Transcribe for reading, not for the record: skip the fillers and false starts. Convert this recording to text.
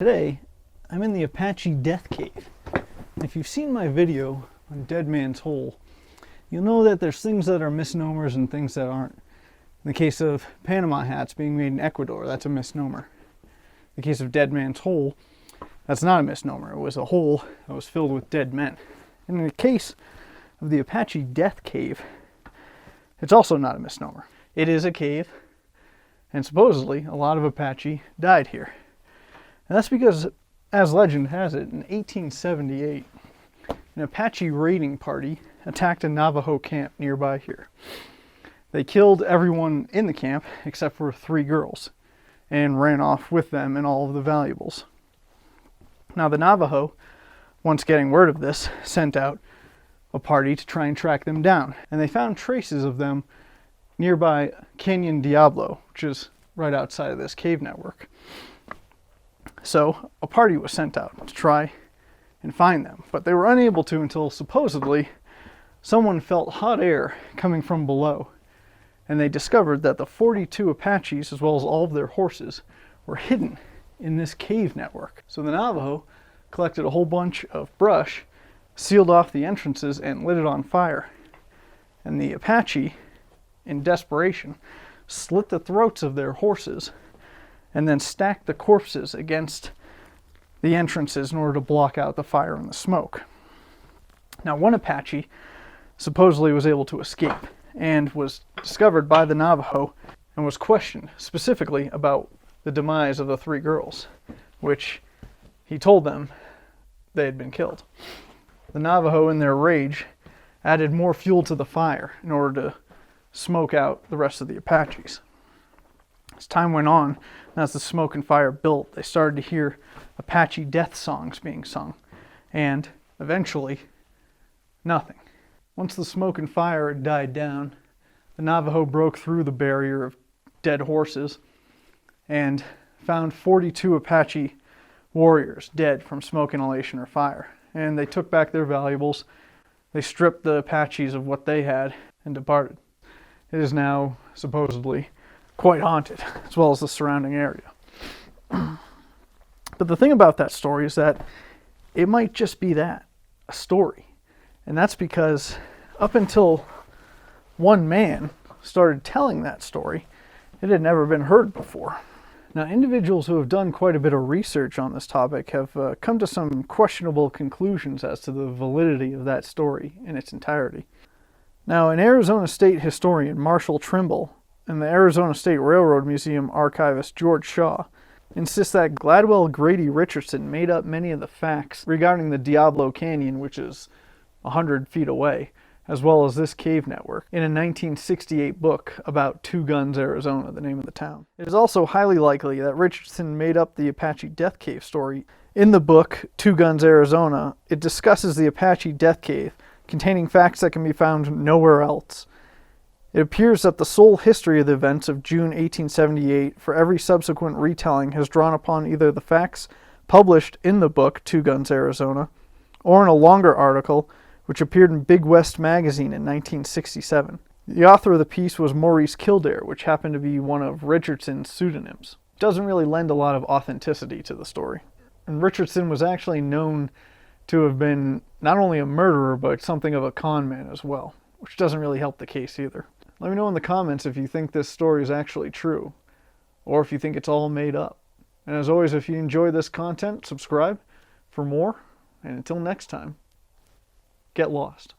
Today, I'm in the Apache Death Cave. And if you've seen my video on Dead Man's Hole, you'll know that there's things that are misnomers and things that aren't. In the case of Panama hats being made in Ecuador, that's a misnomer. In the case of Dead Man's Hole, that's not a misnomer. It was a hole that was filled with dead men. And in the case of the Apache Death Cave, it's also not a misnomer. It is a cave, and supposedly a lot of Apache died here. And that's because, as legend has it, in 1878, an Apache raiding party attacked a Navajo camp nearby here. They killed everyone in the camp except for 3 girls and ran off with them and all of the valuables. Now the Navajo, once getting word of this, sent out a party to try and track them down. And they found traces of them nearby Canyon Diablo, which is right outside of this cave network. So a party was sent out to try and find them, but they were unable to until supposedly someone felt hot air coming from below, and they discovered that the 42 Apaches, as well as all of their horses, were hidden in this cave network. So the Navajo collected a whole bunch of brush, sealed off the entrances, and lit it on fire. And the Apache, in desperation, slit the throats of their horses and then stacked the corpses against the entrances in order to block out the fire and the smoke. Now, one Apache supposedly was able to escape and was discovered by the Navajo and was questioned specifically about the demise of the 3 girls, which he told them they had been killed. The Navajo, in their rage, added more fuel to the fire in order to smoke out the rest of the Apaches. As time went on, and as the smoke and fire built, they started to hear Apache death songs being sung, and eventually, nothing. Once the smoke and fire had died down, the Navajo broke through the barrier of dead horses and found 42 Apache warriors dead from smoke inhalation or fire. And they took back their valuables, they stripped the Apaches of what they had, and departed. It is now supposedly quite haunted, as well as the surrounding area. But the thing about that story is that it might just be that, a story. And that's because up until one man started telling that story, it had never been heard before. Now, individuals who have done quite a bit of research on this topic have come to some questionable conclusions as to the validity of that story in its entirety. Now, an Arizona State historian, Marshall Trimble, and the Arizona State Railroad Museum archivist George Shaw insists that Gladwell Grady Richardson made up many of the facts regarding the Diablo Canyon, which is 100 feet away, as well as this cave network, in a 1968 book about Two Guns, Arizona, the name of the town. It is also highly likely that Richardson made up the Apache Death Cave story. In the book, Two Guns, Arizona, it discusses the Apache Death Cave, containing facts that can be found nowhere else. It appears that the sole history of the events of June 1878 for every subsequent retelling has drawn upon either the facts published in the book Two Guns, Arizona, or in a longer article which appeared in Big West magazine in 1967. The author of the piece was Maurice Kildare, which happened to be one of Richardson's pseudonyms. It doesn't really lend a lot of authenticity to the story. And Richardson was actually known to have been not only a murderer, but something of a con man as well, which doesn't really help the case either. Let me know in the comments if you think this story is actually true, or if you think it's all made up. And as always, if you enjoy this content, subscribe for more, and until next time, get lost.